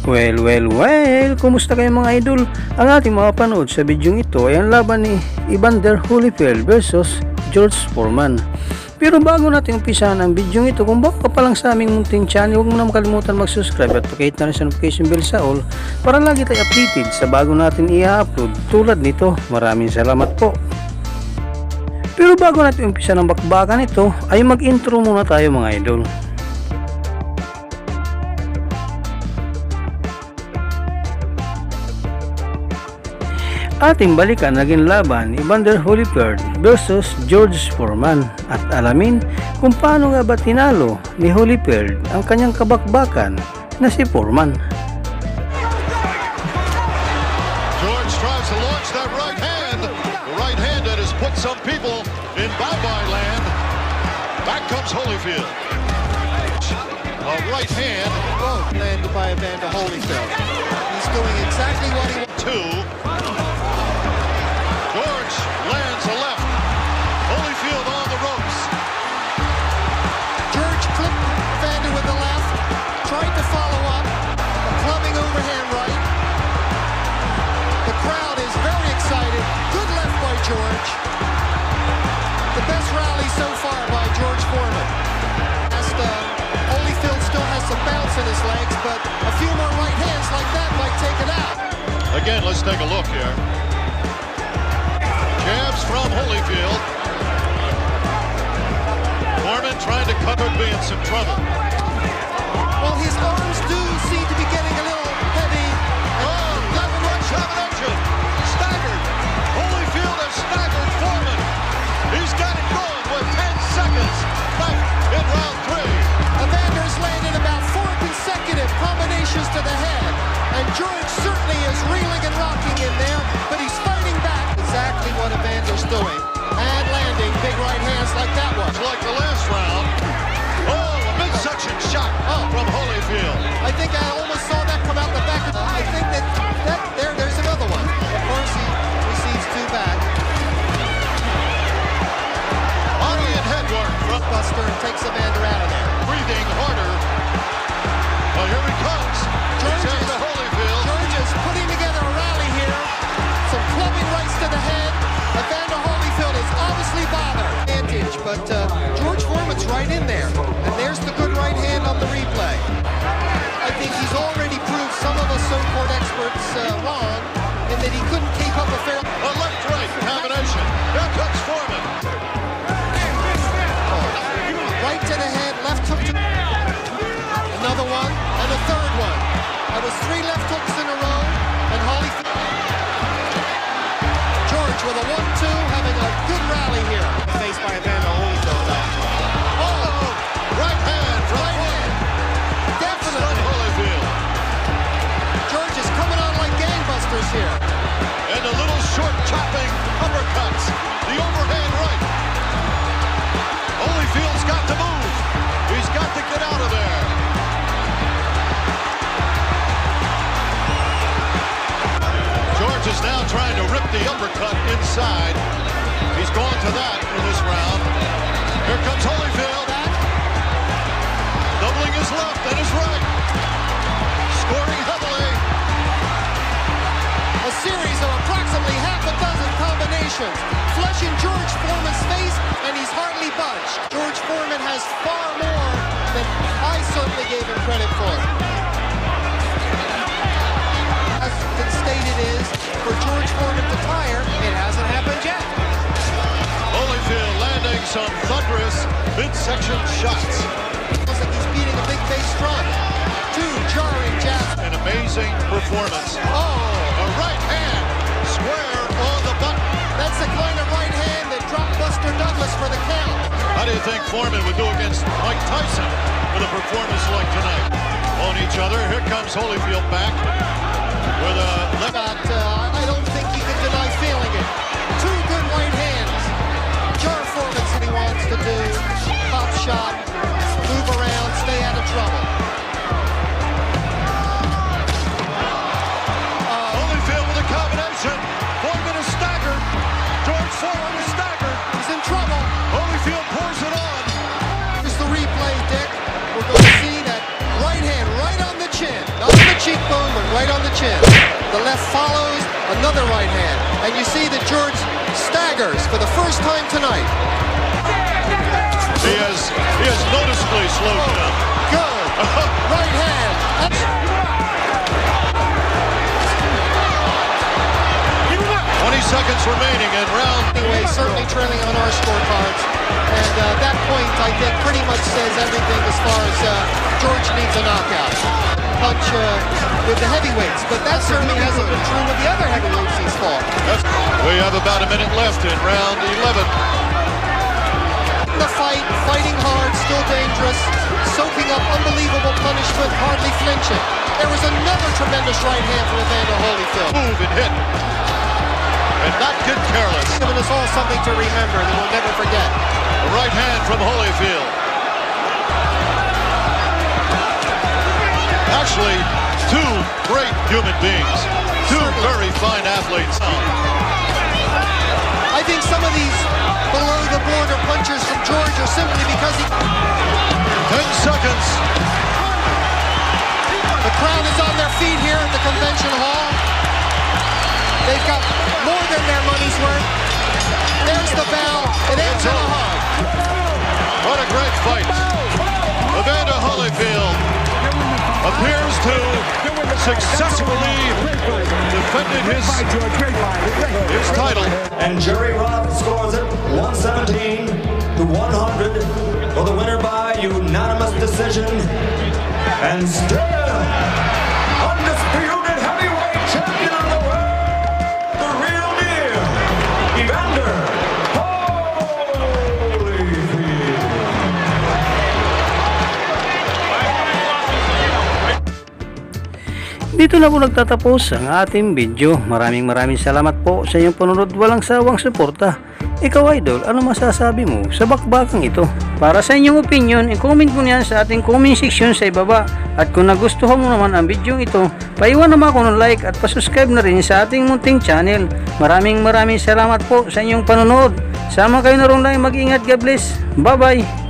Well, kumusta kayo mga idol? Ang ating mapapanood sa video ito ay ang laban ni Evander Holyfield versus George Foreman. Pero bago natin umpisahan ang video ito, kung bago ka pa lang sa aming munting channel, huwag mo na makalimutan mag-subscribe at pakihit na rin sa notification bell sa all para lagi tayo updated sa bago natin i-upload tulad nito. Maraming salamat po. Pero bago natin umpisa ng bakbakan ito, ay mag-intro muna tayo mga idol. Ating balikan naging laban Evander Holyfield versus George Foreman at alamin kung paano nga ba tinalo ni Holyfield ang kanyang kabakbakan na si Foreman. George tries to launch that right hand. The right hand that has put some people in bye-bye land. Back comes Holyfield. A right hand. Oh, landed by Evander Holyfield. He's doing exactly what he wants to. George lands a left. Holyfield on the ropes. George clipped Evander with the left. Tried to follow up. A clubbing overhand right. The crowd is very excited. Good left by George. The best rally so far by George Foreman. Holyfield still has some bounce in his legs, but a few more right hands like that might take it out. Again, let's take a look here. Jabs from Holyfield. Foreman trying to cover, be in some trouble. Well, his arms do seem to be getting a little heavy. Oh, double lunge combination. Staggered. Holyfield has staggered Foreman. He's got it going with 10 seconds left in round 3. Evander's landed about 4 consecutive combinations to the head. And George certainly is reeling and rocking in there, but he's fighting back. Exactly what Evander's doing. And landing big right hands like that one. Like the last round. Oh, a midsection shot from Holyfield. I think I almost saw that come out the back. I think there's another one. Of course, he receives 2 back. Body and head work from Buster and takes Evander out of there. Breathing harder. Oh, here he comes. George is putting together a rally here. Some clubbing rights to the head. Evander Holyfield is obviously bothered. Advantage, but George Foreman's right in there. And there's the good right hand on the replay. I think he's already proved some of us so-called experts wrong in that he couldn't keep up a fair... A left-right combination. Here comes Foreman. Right to the head, left hook to... Another one, and a third one. That was 3 left hooks in a row, and Holyfield... George with a 1-2, having a good rally here. Faced by Evander Holyfield. Oh, right hand from Foreman. Definitely. Holyfield. George is coming on like gangbusters here. And the little short chopping uppercuts. The overhand right. Holyfield's got to move. He's got to get out of there. George is now trying to rip the uppercut inside. He's going to that in this round. Here comes Holyfield. Doubling his left and his right. Scoring heavily. A series of approximately half a dozen combinations. Flushing George Foreman's face, and he's hardly budged. George Foreman has far more than I certainly gave him credit for. As been stated is, for George Foreman to tire, it hasn't happened yet. Holyfield landing some thunderous midsection shots. Looks like he's beating a big bass drum. 2 jarring jabs. An amazing performance. Oh! A right hand square on the button. That's the kind of right hand that dropped Buster Douglas for the count. How do you think Foreman would do against Mike Tyson with a performance like tonight? On each other, here comes Holyfield back with a left. I don't think he can deny feeling it. 2 good right hands. Jar Foreman said he wants to do pop shot, move around, stay out of trouble. Holyfield with a combination. Foreman is staggered. George Foreman is staggered. He's in trouble. Holyfield pours it on. Here's the replay, Dick. We're going to see that right hand right on the chin, not on the cheekbone. chin. The left follows, another right hand. And you see that George staggers for the first time tonight. He has noticeably slowed down. Good. Right hand. 20 seconds remaining in round. Anyway, certainly trailing on our scorecards. And that point, I think, pretty much says everything as far as George needs a knockout. Punch with the heavyweights, but that certainly hasn't been true with the other heavyweights he's fought. We have about a minute left in round 11. The fight, fighting hard, still dangerous, soaking up unbelievable punishment, hardly flinching. There was another tremendous right hand from Evander Holyfield. Move and hit. And not get careless. Giving us all something to remember that we'll never forget. The right hand from Holyfield. Actually, two great human beings. Two very fine athletes. I think some of these below-the-border punches from George are simply because he... 10 seconds. The crowd is on their feet here at the convention hall. They've got more than their money's worth. There's the bell. It ends in a hug. What a great fight. Evander Holyfield appears to successfully defended his title. And Jerry Roth scores it 117 to 100 for the winner by unanimous decision. And still undisputed heavyweight champion of the world, the real deal, Evander Holyfield. Dito na po nagtatapos ang ating video. Maraming salamat po sa inyong panunod. Walang sawang suporta. Ikaw idol, ano masasabi mo sa bakbakang ito? Para sa inyong opinion, i-comment mo niyan sa ating comment section sa ibaba. At kung nagustuhan mo naman ang video ito, paiwan naman ako ng like at pasubscribe na rin sa ating munting channel. Maraming salamat po sa inyong panunod. Sama kayo na rin lang, mag-ingat, God bless. Bye bye.